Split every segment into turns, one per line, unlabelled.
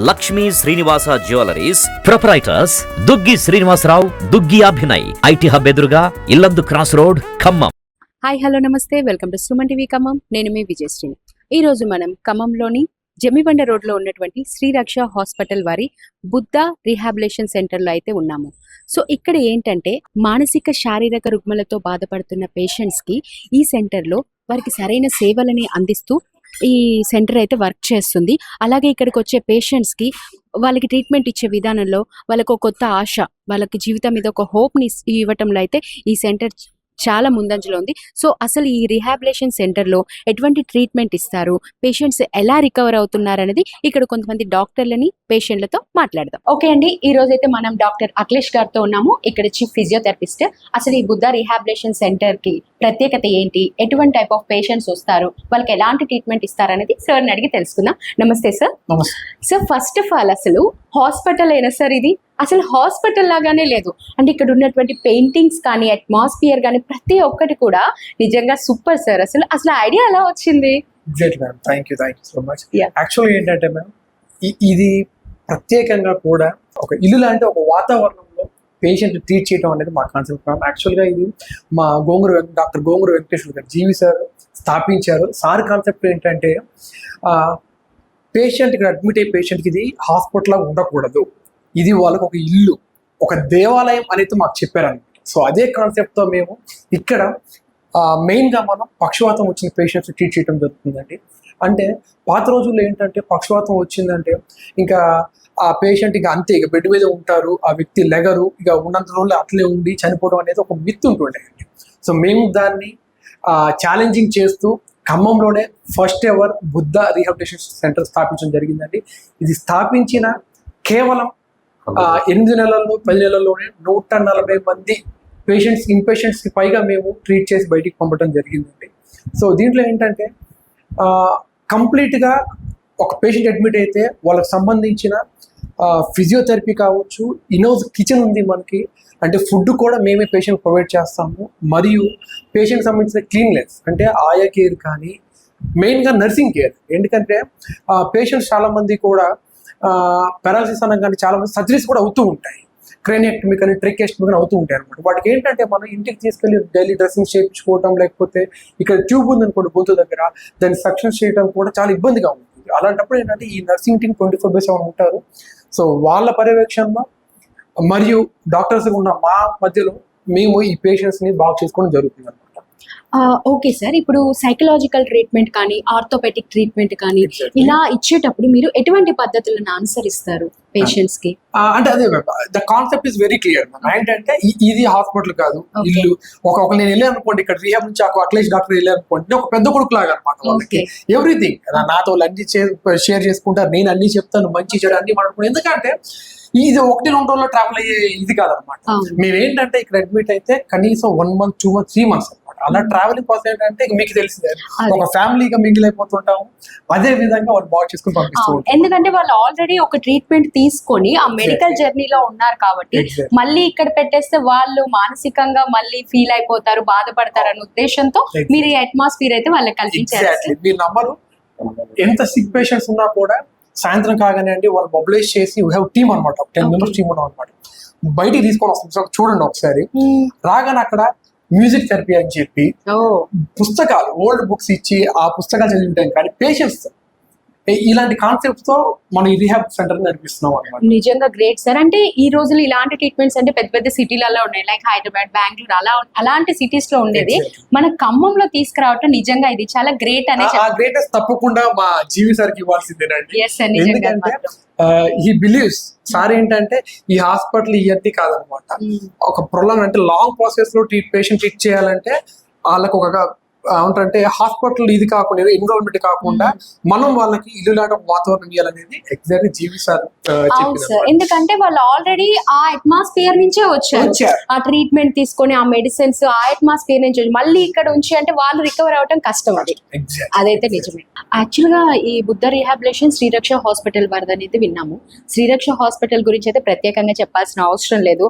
Lakshmi Srinivasa jewelleries proprietors Duggi Srinivasarao, Duggi Abhinay, IT hub ఎదురుగా Yellandu cross road, Khammam.
Hi hello నమస్తే, welcome to Suman TV Khammam. నేను మీ విజయశ్రీని. ఈ రోజు మనం ఖమ్మంలోని జమ్మిబండ రోడ్లో ఉన్నటువంటి శ్రీరక్ష హాస్పిటల్ వారి బుద్ధ రీహాబిలేషన్ సెంటర్లో అయితే ఉన్నాము. సో ఇక్కడ ఏంటంటే మానసిక శారీరక రుగ్మలతో బాధపడుతున్న పేషెంట్స్కి ఈ సెంటర్లో వారికి సరైన సేవలని అందిస్తూ ఈ సెంటర్ అయితే వర్క్ చేస్తుంది. అలాగే ఇక్కడికి వచ్చే పేషెంట్స్కి వాళ్ళకి ట్రీట్మెంట్ ఇచ్చే విధానంలో వాళ్ళకు ఒక కొత్త ఆశ, వాళ్ళకి జీవితం మీద ఒక హోప్ని ఇవ్వటంలో అయితే ఈ సెంటర్ చాలా ముందంజలో ఉంది. సో అసలు ఈ రీహాబిలేషన్ సెంటర్లో ఎటువంటి ట్రీట్మెంట్ ఇస్తారు, పేషెంట్స్ ఎలా రికవర్ అవుతున్నారు అనేది ఇక్కడ కొంతమంది డాక్టర్లని పేషెంట్లతో మాట్లాడదాం. ఓకే అండి, ఈ రోజు అయితే మనం డాక్టర్ అఖిలేష్ గారితో ఉన్నాము, ఇక్కడ చీఫ్ ఫిజియోథెరపిస్ట్. అసలు ఈ బుద్ధ రీహాబిలేషన్ సెంటర్ కి ప్రత్యేకత ఏంటి, ఎటువంటి టైప్ ఆఫ్ పేషెంట్స్ వస్తారు, వాళ్ళకి ఎలాంటి ట్రీట్మెంట్ ఇస్తారు అనేది సార్ని అడిగి తెలుసుకుందాం. నమస్తే sir. Sir first of all అసలు హాస్పిటల్ అయినా సార్ ఇది అసలు హాస్పిటల్ లాగానే లేదు. అంటే ఇక్కడ ఉన్నటువంటి పెయింటింగ్స్ కానీ అట్మాస్ఫియర్ కానీ ప్రతి ఒక్కటి కూడా నిజంగా సూపర్ సార్. అసలు ఐడియా ఎలా వచ్చింది?
Exactly ma'am, thank you so much. యాక్చువల్గా ఏంటంటే మ్యామ్, ఇది ప్రత్యేకంగా కూడా ఒక ఇల్లు లాంటి ఒక వాతావరణంలో పేషెంట్ ట్రీట్ చేయడం అనేది మా కాన్సెప్ట్ మ్యామ్. యాక్చువల్గా ఇది మా డాక్టర్ గోంగూరు వెంకటేశ్వర గారు జీవి సార్ స్థాపించారు. సార్ కాన్సెప్ట్ ఏంటంటే పేషెంట్కి అడ్మిట్ అయ్యే పేషెంట్కి ఇది హాస్పిటల్గా ఉండకూడదు, ఇది వాళ్ళకు ఒక ఇల్లు, ఒక దేవాలయం అనేది మాకు చెప్పారన్నమాట. సో అదే కాన్సెప్ట్తో మేము ఇక్కడ మెయిన్గా మనం పక్షవాతం వచ్చిన పేషెంట్స్ ట్రీట్ చేయడం జరుగుతుందండి. అంటే పాత రోజుల్లో ఏంటంటే పక్షవాతం వచ్చిందంటే ఇంకా ఆ పేషెంట్ ఇక అంతే, ఇక బెడ్ మీద ఉంటారు, ఆ వ్యక్తి లెగరు, ఇక ఉన్నంత రోజులు అట్లే ఉండి చనిపోవడం అనేది ఒక మిత్ ఉంటుండేది. సో మేము దాన్ని ఛాలెంజింగ్ చేస్తూ ఖమ్మంలోనే first ever Buddha rehabilitation centre స్థాపించడం జరిగిందండి. ఇది స్థాపించిన కేవలం 8 నెలల్లో 10 నెలల్లోనే 140 మంది ఇన్పేషెంట్స్కి పైగా మేము ట్రీట్ చేసి బయటికి పంపడం జరిగిందండి. సో దీంట్లో ఏంటంటే కంప్లీట్గా ఒక పేషెంట్ అడ్మిట్ అయితే వాళ్ళకి సంబంధించిన ఫిజియోథెరపీ కావచ్చు, ఇన్హౌస్ కిచెన్ ఉంది మనకి, అంటే ఫుడ్ కూడా మేమే పేషెంట్ ప్రొవైడ్ చేస్తాము. మరియు పేషెంట్ సంబంధించిన క్లీన్లెస్ అంటే ఆయా కేర్ కానీ మెయిన్గా నర్సింగ్ కేర్. ఎందుకంటే పేషెంట్స్ చాలామంది కూడా పారాలసిస్ అనగానే చాలా మంది సర్జరీస్ కూడా అవుతూ ఉంటాయి, క్రేనియక్టమీ కానీ ట్రెకియెక్టమీ కానీ అవుతూ ఉంటాయి అనమాట. వాటికి ఏంటంటే మనం ఇంటికి తీసుకెళ్ళి డైలీ డ్రెస్సింగ్ చేయించుకోవటం, లేకపోతే ఇక్కడ ట్యూబ్ ఉందనుకోండి గొంతు దగ్గర, దాన్ని సక్షన్ చేయడం కూడా చాలా ఇబ్బందిగా ఉంటుంది. అలాంటప్పుడు ఏంటంటే ఈ నర్సింగ్ టీమ్ 24/7 ఉంటారు. సో వాళ్ళ పర్యవేక్షణలో మరియు డాక్టర్స్ ఉన్న మా మధ్యలో మేము ఈ పేషెంట్స్ని బాగు చేసుకోవడం జరుగుతుంది అనమాట.
ఓకే సార్, ఇప్పుడు సైకలాజికల్ ట్రీట్మెంట్ కానీ ఆర్థోపెటిక్ ట్రీట్మెంట్ కానీ ఇలా ఇచ్చేటప్పుడు మీరు ఎటువంటి పద్ధతులను అనుసరిస్తారు పేషెంట్స్ కి?
అంటే అదే the concept is very clear. ఏంటంటే ఇది హాస్పిటల్ కాదు, ఇల్లు. ఒక నేను వెళ్ళాను అనుకోండి, ఇక్కడ రిహాబ్ నుంచి అఖిలేష్ డాక్టర్ వెళ్ళాను అనుకోండి, ఒక పెద్ద కొడుకు లాగా అనమాట. వాళ్ళకి ఎవ్రీథింగ్ నాతో అన్ని షేర్ చేసుకుంటారు, నేను అన్ని చెప్తాను, మంచి చెడు అన్ని మాట్లాడుకుంటాను. ఎందుకంటే ఇది 1-2 రోజుల్లో ట్రావెల్ అయ్యే ఇది కాదనమాట. మేమేంటంటే ఇక్కడ అడ్మిట్ అయితే కనీసం 1 month 2 months 3 months అనమాట. అలా ట్రావెలింగ్ ప్రాసెస్ ఏంటంటే మీకు తెలిసిందే, ఒక ఫ్యామిలీగా మింగిల్ అయిపోతుంటాము. అదే విధంగా వాళ్ళు బాగు చేసుకుని పంపిస్తూ ఉంటాం.
ఎందుకంటే వాళ్ళు ఆల్రెడీ ఒక ట్రీట్మెంట్ తీసుకొని ఆ మెడికల్ జర్నీలో ఉన్నారు కాబట్టి మళ్ళీ ఇక్కడ పెట్టేస్తే వాళ్ళు మానసికంగా మళ్ళీ ఫీల్ అయిపోతారు, బాధపడతారు అనే ఉద్దేశంతో మీరు ఈ అట్మాస్ఫియర్ అయితే వాళ్ళకి కల్పించారు.
మీరు నమ్మరు, ఎంత సిక్ పేషెంట్స్ ఉన్నా కూడా సాయంత్రం కాగానే అండి వాళ్ళు మొబిలైజ్ చేసి వీ హ్యావ్ టీమ్ అనమాట, 10 members టీమ్ ఉన్నాం అనమాట. బయటికి తీసుకొని వస్తాం, చూడండి ఒకసారి. రాగానే అక్కడ మ్యూజిక్ థెరపీ అని చెప్పి పుస్తకాలు, ఓల్డ్ బుక్స్ ఇచ్చి ఆ పుస్తకాలు చదివి ఉంటాం. కానీ పేషెంట్స్ ఇలాంటి కాన్సెప్ట్స్ తో మనం ఈ రీహాబ్ సెంటర్ నడిపిస్తున్నాం అనమాట.
నిజంగా గ్రేట్ సార్. అంటే ఈ రోజులు ఇలాంటి ట్రీట్మెంట్స్ అంటే పెద్ద పెద్ద సిటీలలో ఉన్నాయి, లైక్ హైదరాబాద్, బెంగళూరు, అలాంటి సిటీస్ లో ఉండేది మన ఖమ్మంలో తీసుకురావటం నిజంగా ఇది చాలా గ్రేట్ అనే.
ఆ గ్రేటెస్ట్ తప్పకుండా మా జీవి సార్కి ఇవ్వాల్సిందేనండి. ఎందుకంటే ఈ బిలీవ్స్ సార్ ఏంటంటే ఈ హాస్పిటల్ ఇవన్నీ కాదనమాట, ఒక ప్రొలాంగ్ అంటే లాంగ్ ప్రాసెస్ లో పేషెంట్ ట్రీట్ చేయాలంటే వాళ్ళకు ఒక ఏమంటే హాస్పిటల్ ఇది కాకుండా ఎన్విరాన్మెంట్ కాకుండా మనం వాళ్ళకి ఇల్లు లాంటి వాతావరణం ఇవ్వాలనేది ఎగ్జాక్ట్లీ జీవి సార్ చెప్పారు.
ఎందుకంటే వాళ్ళు ఆల్రెడీ ఆ అట్మాస్ఫియర్ నుంచే వచ్చారు, ఆ ట్రీట్మెంట్ తీసుకొని ఆ మెడిసిన్స్ ఆ అట్మాస్ఫియర్ నుంచి మళ్ళీ ఇక్కడ ఉంచి అంటే వాళ్ళు రికవర్ అవడం కష్టం. అది అదైతే నిజమే. యాక్చువల్ గా ఈ బుద్ధ రీహాబిలేషన్ శ్రీరక్ష హాస్పిటల్ వారిది అనేది విన్నాము. శ్రీరక్ష హాస్పిటల్ గురించి అయితే ప్రత్యేకంగా చెప్పాల్సిన అవసరం లేదు.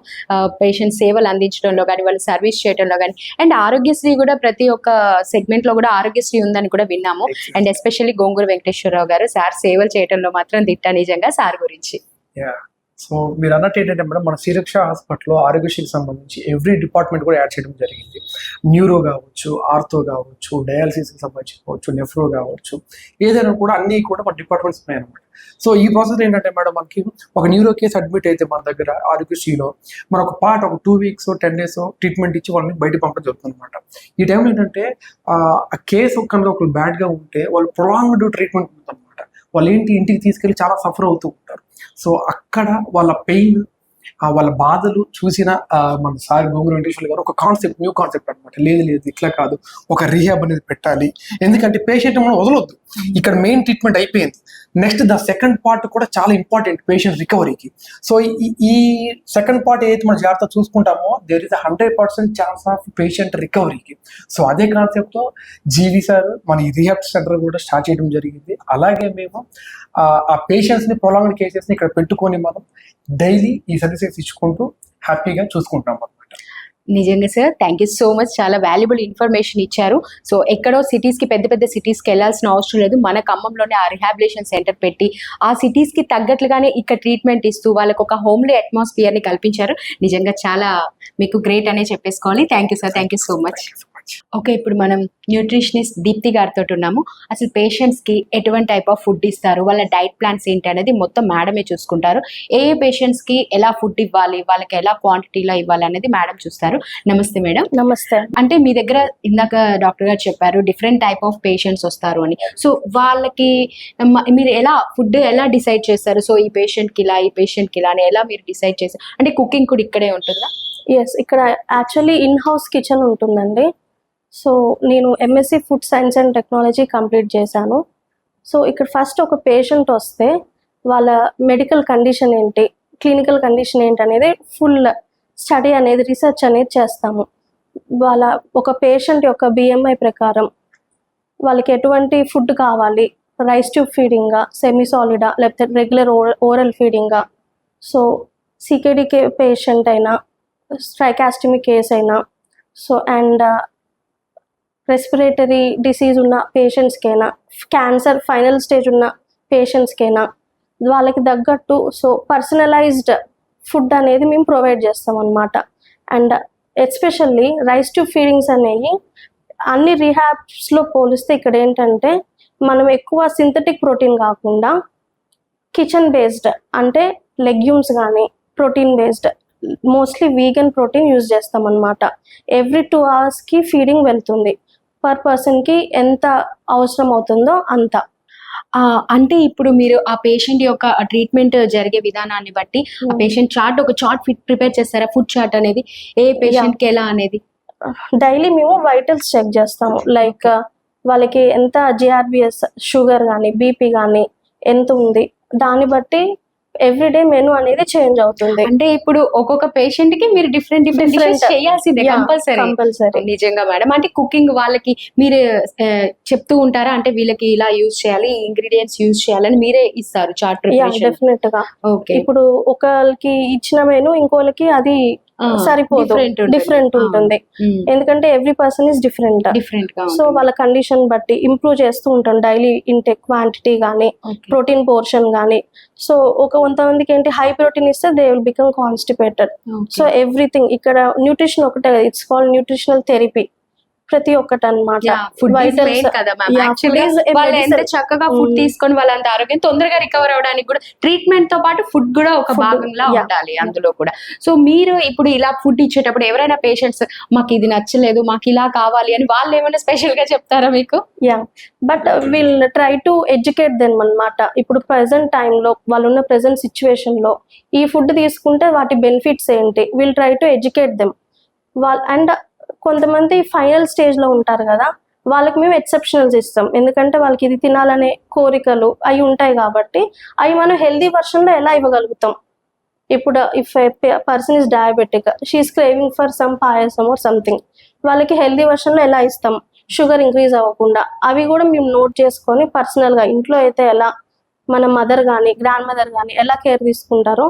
పేషెంట్ సేవలు అందించడంలో కానీ, వాళ్ళు సర్వీస్ చేయడంలో కానీ, అండ్ ఆరోగ్యశ్రీ కూడా ప్రతి ఒక్క సెగ్మెంట్ లో కూడా ఆరోగ్యశ్రీ ఉందని కూడా విన్నాము. అండ్ ఎస్పెషల్లీ గోంగూర వెంకటేశ్వరరావు గారు సార్ సేవలు చేయడంలో మాత్రం దిట్ట నిజంగా సార్ గురించి.
సో మీరు అన్నట్టు ఏంటంటే మేడం, మన శ్రీరక్ష హాస్పిటల్లో ఆరోగ్యశ్రీకి సంబంధించి ఎవ్రీ డిపార్ట్మెంట్ కూడా యాడ్ చేయడం జరిగింది. న్యూరో కావచ్చు, ఆర్థో కావచ్చు, డయాలసిస్కి సంబంధించి కావచ్చు, నెఫ్రో కావచ్చు, ఏదైనా కూడా అన్నీ కూడా మన డిపార్ట్మెంట్స్ ఉన్నాయన్నమాట. సో ఈ ప్రాసెస్ ఏంటంటే మేడం, మనకి ఒక న్యూరో కేసు అడ్మిట్ అయితే మన దగ్గర ఆరోగ్యశ్రీలో మన ఒక 2 weeks 10 days ట్రీట్మెంట్ ఇచ్చి వాళ్ళని బయట పంపడం జరుగుతుంది అనమాట. ఈ టైంలో ఏంటంటే ఆ కేసు కనుక ఒకరు బ్యాడ్గా ఉంటే వాళ్ళు ప్రొలాంగ్డ్ ట్రీట్మెంట్ ఉంటుంది అనమాట. వాళ్ళు ఇంటికి తీసుకెళ్ళి చాలా సఫర్ అవుతూ ఉంటారు. సో అక్కడ వాళ్ళ పెయిన్, వాళ్ళ బాధలు చూసిన మన సార్ గోంగూర వెంకటేశ్వర గారు ఒక న్యూ కాన్సెప్ట్ అనమాట. లేదు ఇట్లా కాదు, ఒక రీహాబ్ అనేది పెట్టాలి. ఎందుకంటే పేషెంట్ మనం వదలొద్దు, ఇక్కడ మెయిన్ ట్రీట్మెంట్ అయిపోయింది, నెక్స్ట్ ద సెకండ్ పార్ట్ కూడా చాలా ఇంపార్టెంట్ పేషెంట్ రికవరీకి. సో ఈ సెకండ్ పార్ట్ ఏదైతే మనం జాగ్రత్త చూసుకుంటామో there is 100% chance of patient రికవరీకి. సో అదే కాన్సెప్ట్తో జీవి సార్ మన ఈ రీహాబ్ సెంటర్ కూడా స్టార్ట్ చేయడం జరిగింది. అలాగే మేము ఆ పేషెంట్స్ని ప్రొలాంగ్డ్ కేసెస్ని ఇక్కడ పెట్టుకొని మనం డైలీ ఈ సర్వీసెస్ ఇచ్చుకుంటూ హ్యాపీగా చూసుకుంటాం అనమాట.
నిజంగా sir, thank you so much. చాలా వాల్యుబుల్ ఇన్ఫర్మేషన్ ఇచ్చారు. సో ఎక్కడో సిటీస్కి పెద్ద సిటీస్కి వెళ్ళాల్సిన అవసరం లేదు. మన ఖమ్మంలోనే ఆ రిహాబిలిటేషన్ సెంటర్ పెట్టి ఆ సిటీస్కి తగ్గట్లుగానే ఇక్కడ ట్రీట్మెంట్ ఇస్తూ వాళ్ళకు ఒక హోమ్లీ అట్మాస్ఫియర్ని కల్పించారు. నిజంగా చాలా మీకు గ్రేట్ అనే చెప్పేసుకోవాలి. Thank you sir, thank you so much. Okay, ఇప్పుడు మనం న్యూట్రిషనిస్ట్ దీప్తి గారితో ఉన్నాము. అసలు పేషెంట్స్కి ఎటువంటి టైప్ ఆఫ్ ఫుడ్ ఇస్తారు, వాళ్ళ డైట్ ప్లాన్స్ ఏంటి అనేది మొత్తం మేడమే చూసుకుంటారు. ఏ పేషెంట్స్కి ఎలా ఫుడ్ ఇవ్వాలి, వాళ్ళకి ఎలా క్వాంటిటీలో ఇవ్వాలి అనేది మేడం చూస్తారు. నమస్తే మేడం.
నమస్తే.
అంటే మీ దగ్గర ఇందాక డాక్టర్ గారు చెప్పారు డిఫరెంట్ టైప్ ఆఫ్ పేషెంట్స్ వస్తారు అని. సో వాళ్ళకి మీరు ఫుడ్ ఎలా డిసైడ్ చేస్తారు? సో ఈ పేషెంట్కి ఇలా, ఈ పేషెంట్కి ఇలా అని ఎలా మీరు డిసైడ్ చేస్తారు? అంటే కుకింగ్ కూడా ఇక్కడే ఉంటుందా?
ఎస్, ఇక్కడ యాక్చువల్లీ ఇన్ హౌస్ కిచెన్ ఉంటుందండి. సో నేను MSc food science and technology complete చేశాను. సో ఇక్కడ ఫస్ట్ ఒక పేషెంట్ వస్తే వాళ్ళ మెడికల్ కండిషన్ ఏంటి, క్లినికల్ కండిషన్ ఏంటి అనేది ఫుల్ స్టడీ అనేది, రీసెర్చ్ అనేది చేస్తాము. వాళ్ళ ఒక పేషెంట్ యొక్క బిఎంఐ ప్రకారం వాళ్ళకి ఎటువంటి ఫుడ్ కావాలి, రైస్ ట్యూబ్ ఫీడింగా, సెమీ సాలిడా, లేకపోతే రెగ్యులర్ ఓరల్ ఫీడింగా, సో సికేడి పేషెంట్ అయినా, ట్రైకాస్టమీ కేస్ అయినా, సో అండ్ రెస్పిరేటరీ డిసీజ్ ఉన్న పేషెంట్స్కైనా, క్యాన్సర్ ఫైనల్ స్టేజ్ ఉన్న పేషెంట్స్కైనా వాళ్ళకి తగ్గట్టు సో పర్సనలైజ్డ్ ఫుడ్ అనేది మేము ప్రొవైడ్ చేస్తాం అన్నమాట. And especially rice tube feedings అనేవి అన్ని రీహాబ్స్లో పోలిస్తే ఇక్కడ ఏంటంటే మనం ఎక్కువ సింథటిక్ ప్రోటీన్ కాకుండా కిచెన్ బేస్డ్, అంటే లెగ్యూమ్స్ కానీ protein based, mostly vegan protein use చేస్తాం అన్నమాట. ఎవ్రీ 2 hours ఫీడింగ్ వెళ్తుంది. పర్ పర్సన్కి ఎంత అవసరం అవుతుందో అంత.
అంటే ఇప్పుడు మీరు ఆ పేషెంట్ యొక్క ట్రీట్మెంట్ జరిగే విధానాన్ని బట్టి ఆ పేషెంట్ ఒక చార్ట్ ప్రిపేర్ చేస్తారా? ఫుడ్ చార్ట్ అనేది ఏ పేషెంట్కి ఎలా అనేది
డైలీ మేము వైటల్స్ చెక్ చేస్తాము. లైక్ వాళ్ళకి ఎంత జిఆర్బిఎస్, షుగర్ కానీ, బీపీ కానీ ఎంత ఉంది, దాన్ని బట్టి ఎవ్రీడే మెనూ అనేది చేంజ్ అవుతుంది.
అంటే ఇప్పుడు ఒక్కొక్క పేషెంట్ కి మీరు డిఫరెంట్ చేయాల్సిందే కంపల్సరీ. నిజంగా మేడం, అంటే కుకింగ్ వాళ్ళకి మీరు చెప్తూ ఉంటారా? అంటే వీళ్ళకి ఇలా యూజ్ చేయాలి, ఇంగ్రీడియంట్స్ యూజ్ చేయాలని మీరే ఇస్తారు చార్ట్?
డెఫినెట్ గా. ఓకే, ఇప్పుడు ఒకరికి ఇచ్చిన మెనూ ఇంకోళ్ళకి అది సరిపోదు, డిఫరెంట్ ఉంటుంది. ఎందుకంటే ఎవ్రీ పర్సన్ ఇస్ డిఫరెంట్ గా, సో వాళ్ళ కండిషన్ బట్టి ఇంప్రూవ్ చేస్తూ ఉంటాం. డైలీ ఇంటేక్ క్వాంటిటీ కానీ, ప్రోటీన్ పోర్షన్ కానీ. సో కొంతమందికి ఏంటి హై ప్రోటీన్ ఇస్తే they will become constipated. So everything ఇక్కడ న్యూట్రిషన్ ఒకటే, ఇట్స్ కాల్డ్ న్యూట్రిషనల్ థెరపీ. ప్రతి ఒక్కటి అన్నమాట.
ఎంత చక్కగా ఫుడ్ తీసుకొని వాళ్ళంత ఆరోగ్యం తొందరగా రికవర్ అవడానికి కూడా ట్రీట్మెంట్ తో పాటు ఫుడ్ కూడా ఒక భాగంగా ఉండాలి అందులో కూడా. సో మీరు ఇప్పుడు ఇలా ఫుడ్ ఇచ్చేటప్పుడు ఎవరైనా పేషెంట్స్ మాకు ఇది నచ్చలేదు, మాకు ఇలా కావాలి అని వాళ్ళు ఏమైనా స్పెషల్ గా చెప్తారా మీకు?
But will try to educate them అన్నమాట. ఇప్పుడు ప్రెసెంట్ టైంలో వాళ్ళు ఉన్న ప్రెసెంట్ సిచ్యువేషన్ లో ఈ ఫుడ్ తీసుకుంటే వాటి బెనిఫిట్స్ ఏంటి, will try to educate them. And కొంతమంది ఫైనల్ స్టేజ్లో ఉంటారు కదా, వాళ్ళకి మేము ఎక్సెప్షనల్స్ ఇస్తాం. ఎందుకంటే వాళ్ళకి ఇది తినాలనే కోరికలు అవి ఉంటాయి కాబట్టి అవి మనం హెల్దీ వర్షన్లో ఎలా ఇవ్వగలుగుతాం. ఇప్పుడు if person is diabetic, she's craving for some payasam or something, వాళ్ళకి హెల్దీ వర్షన్లో ఎలా ఇస్తాం షుగర్ ఇంక్రీజ్ అవ్వకుండా, అవి కూడా మేము నోట్ చేసుకొని పర్సనల్గా ఇంట్లో అయితే ఎలా మన మదర్ కానీ గ్రాండ్ మదర్ కానీ ఎలా కేర్ తీసుకుంటారో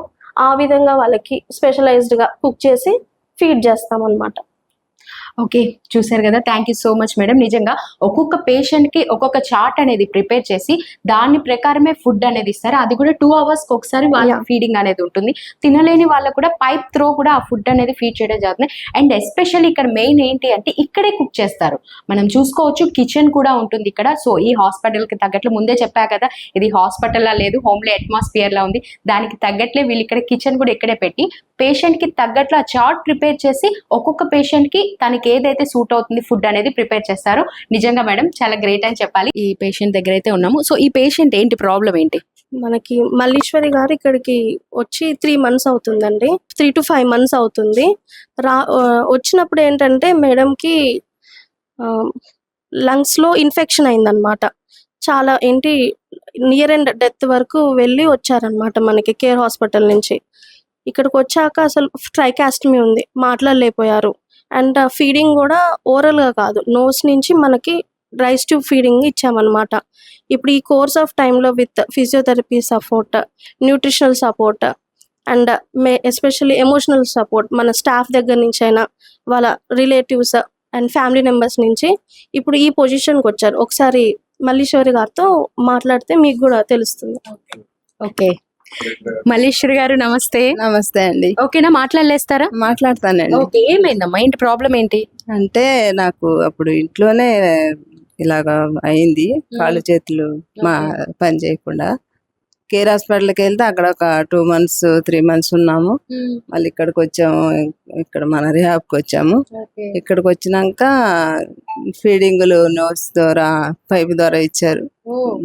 ఆ విధంగా వాళ్ళకి స్పెషలైజ్డ్గా కుక్ చేసి ఫీడ్ చేస్తాం అన్నమాట.
ఓకే, చూసారు కదా. Thank you so much madam. నిజంగా ఒక్కొక్క పేషెంట్ కి ఒక్కొక్క చార్ట్ అనేది ప్రిపేర్ చేసి దాని ప్రకారమే ఫుడ్ అనేది ఇస్తారు. అది కూడా 2 hours కి ఒకసారి వాళ్ళ ఫీడింగ్ అనేది ఉంటుంది. తినలేని వాళ్ళకు కూడా పైప్ త్రో కూడా ఆ ఫుడ్ అనేది ఫీడ్ చేయడం జరుగుతుంది. అండ్ ఎస్పెషల్లీ ఇక్కడ మెయిన్ ఏంటి అంటే ఇక్కడే కుక్ చేస్తారు. మనం చూసుకోవచ్చు, కిచెన్ కూడా ఉంటుంది ఇక్కడ. సో ఈ హాస్పిటల్ కి తగ్గట్లు ముందే చెప్పా కదా, ఇది హాస్పిటల్ లా లేదు, హోమ్లీ అట్మాస్ఫియర్ లా ఉంది. దానికి తగ్గట్లే వీళ్ళు ఇక్కడ కిచెన్ కూడా ఇక్కడే పెట్టి పేషెంట్ కి తగ్గట్లు ఆ చార్ట్ ప్రిపేర్ చేసి ఒక్కొక్క పేషెంట్ కి తనకి ఏదైతే సూట్ అవుతుంది ఫుడ్ అనేది ప్రిపేర్ చేస్తారు. నిజంగా మేడం చాలా గ్రేట్ అని చెప్పాలి. ఈ పేషెంట్ దగ్గర అయితే ఉన్నాము. సో ఈ పేషెంట్ ఏంటి ప్రాబ్లం ఏంటి?
మనకి మల్లీశ్వరి గారు ఇక్కడికి వచ్చి 3 months అవుతుందండి, 3 to 5 months అవుతుంది. వచ్చినప్పుడు ఏంటంటే మేడంకి లంగ్స్ లో ఇన్ఫెక్షన్ అయిందనమాట. చాలా ఏంటి నియర్ అండ్ డెత్ వరకు వెళ్ళి వచ్చారనమాట మనకి కేర్ హాస్పిటల్ నుంచి. ఇక్కడికి వచ్చాక అసలు ట్రైకాస్టమీ ఉంది, మాట్లాడలేకపోయారు. అండ్ ఫీడింగ్ కూడా ఓరల్ గా కాదు, నోస్ నుంచి మనకి రైస్ ట్యూబ్ ఫీడింగ్ ఇచ్చామన్నమాట. ఇప్పుడు ఈ కోర్స్ ఆఫ్ టైంలో with physiotherapy support, nutritional support and especially emotional support మన స్టాఫ్ దగ్గర నుంచి అయినా వాళ్ళ రిలేటివ్స్ అండ్ ఫ్యామిలీ మెంబర్స్ నుంచి ఇప్పుడు ఈ పొజిషన్కి వచ్చారు. ఒకసారి మల్లీశ్వరి గారితో మాట్లాడితే మీకు కూడా తెలుస్తుంది.
ఓకే, మల్లీశ్వరి గారు నమస్తే.
నమస్తే అండి.
ఓకేనా, మాట్లాడలేస్తారా?
మాట్లాడతానండి.
ఓకే, ఏమైందమ్మా, ఏంటి ప్రాబ్లం ఏంటి?
అంటే నాకు అప్పుడు ఇంట్లోనే ఇలాగా అయింది, కాళ్ళు చేతులు పని చేయకుండా. కేర్ హాస్పిటల్కి వెళ్తే అక్కడ ఒక 2 months 3 months ఉన్నాము. మళ్ళీ ఇక్కడికి వచ్చాము, ఇక్కడ మన రిహాబ్కి వచ్చాము. ఇక్కడికి వచ్చినాక ఫీడింగ్లు నోస్ ద్వారా పైప్ ద్వారా ఇచ్చారు.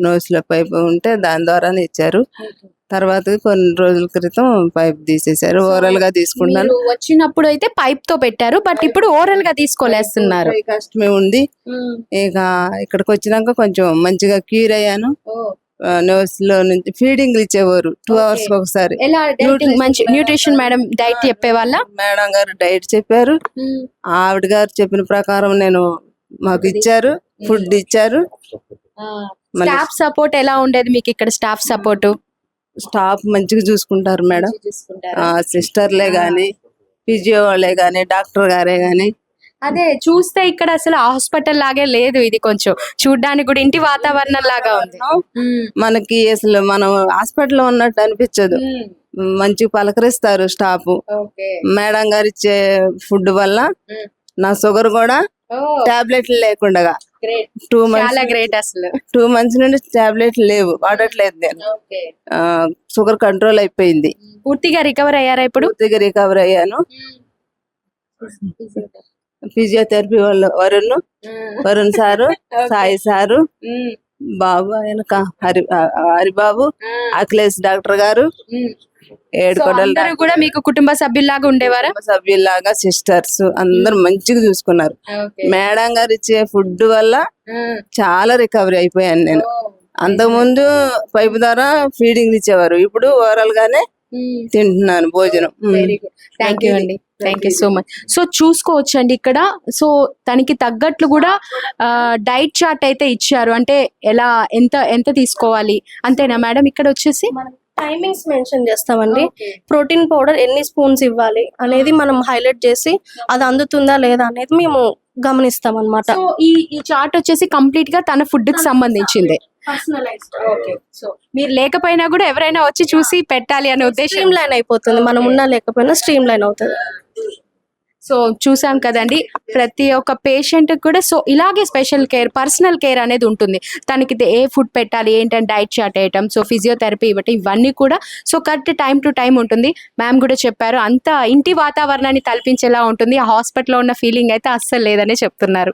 నోస్ లో పైప్ ఉంటే దాని ద్వారానే ఇచ్చారు. తర్వాత కొన్ని రోజుల క్రితం పైప్ తీసేశారు. ఓరల్ గా తీసుకున్నాను.
వచ్చినప్పుడు అయితే పైప్ తో పెట్టారు, బట్ ఇప్పుడు ఓరల్ గా తీసుకోలేస్తున్నారు.
కష్టమే ఉంది. ఇక ఇక్కడికి వచ్చినాక కొంచెం మంచిగా క్యూర్ అయ్యాను. నోస్ లో నుంచి ఫీడింగ్ ఇచ్చేవారు 2 hours ఒకసారి.
ఎలా మంచి న్యూట్రిషన్ మేడం డైట్ చెప్పేవాళ్ళ?
మేడం గారు డైట్ చెప్పారు. ఆవిడ గారు చెప్పిన ప్రకారం మాకు ఇచ్చారు, ఫుడ్ ఇచ్చారు.
స్టాఫ్ సపోర్ట్ ఎలా ఉండేది మీకు ఇక్కడ? స్టాఫ్ సపోర్ట్
స్టాఫ్ మంచిగా చూసుకుంటారు మేడం. సిస్టర్లే గాని, ఫిజియో వాళ్ళే గాని, డాక్టర్ గారే గాని.
అదే చూస్తే ఇక్కడ అసలు హాస్పిటల్ లాగే లేదు, ఇది కొంచెం చూడ్డానికి కూడా ఇంటి వాతావరణం లాగా ఉంది.
మనకి అసలు మనం హాస్పిటల్ లో ఉన్నట్టు అనిపించదు. మంచిగా పలకరిస్తారు స్టాఫ్. మేడం గారు ఇచ్చే ఫుడ్ వల్ల నా షుగర్ కూడా టాబ్లెట్లు లేకుండా 2 months నుండి టాబ్లెట్లు లేవు, వాడట్లేదు నేను. షుగర్ కంట్రోల్ అయిపోయింది.
పూర్తిగా రికవర్ అయ్యారా ఇప్పుడు?
పూర్తిగా రికవర్ అయ్యాను. ఫిజియోథెరపీ వాళ్ళు వరుణ్ సారు, సాయి సారు, బాబు వెనక హరిబాబు, అఖిలేష్ డాక్టర్ గారు,
అందరూ కూడా మీకు కుటుంబ సభ్యుల్లాగా ఉండేవారా?
సభ్యుల్లాగా సిస్టర్స్ అందరు మంచిగా చూసుకున్నారు. మేడం గారు ఇచ్చే ఫుడ్ వల్ల చాలా రికవరీ అయిపోయాను నేను. అంతకుముందు పైపు ద్వారా ఫీడింగ్ ఇచ్చేవారు, ఇప్పుడు ఓవరాల్ గానే తింటున్నాను భోజనం.
థ్యాంక్ యూ అండి, thank you so much. So చూసుకోవచ్చు అండి ఇక్కడ. సో తనకి తగ్గట్లు కూడా డైట్ చార్ట్ అయితే ఇచ్చారు, అంటే ఎలా ఎంత ఎంత తీసుకోవాలి అంతేనా మేడం? ఇక్కడ వచ్చేసి
టైమింగ్స్ మెన్షన్ చేస్తామండి. ప్రోటీన్ పౌడర్ ఎన్ని స్పూన్స్ ఇవ్వాలి అనేది మనం హైలైట్ చేసి అది అందుతుందా లేదా అనేది మేము గమనిస్తాం అన్నమాట.
ఈ చార్ట్ వచ్చేసి కంప్లీట్ గా తన ఫుడ్ కి సంబంధించింది. సో మీరు లేకపోయినా కూడా ఎవరైనా వచ్చి చూసి పెట్టాలి అనే ఉద్దేశం.
స్ట్రీమ్ లైన్ అయిపోతుంది, మనం ఉన్నా లేకపోయినా స్ట్రీమ్ లైన్ అవుతుంది.
సో చూసాం కదండి, ప్రతి ఒక్క పేషెంట్ కూడా సో ఇలాగే స్పెషల్ కేర్, పర్సనల్ కేర్ అనేది ఉంటుంది. తనకి ఏ ఫుడ్ పెట్టాలి ఏంటంటే డైట్ చార్ట్ వేయటం, సో ఫిజియోథెరపీ ఇవ్వటం, ఇవన్నీ కూడా so correct time to time ఉంటుంది. మ్యామ్ కూడా చెప్పారు, అంత ఇంటి వాతావరణాన్ని తలపించేలా ఉంటుంది. ఆ హాస్పిటల్లో ఉన్న ఫీలింగ్ అయితే అస్సలు లేదనే చెప్తున్నారు.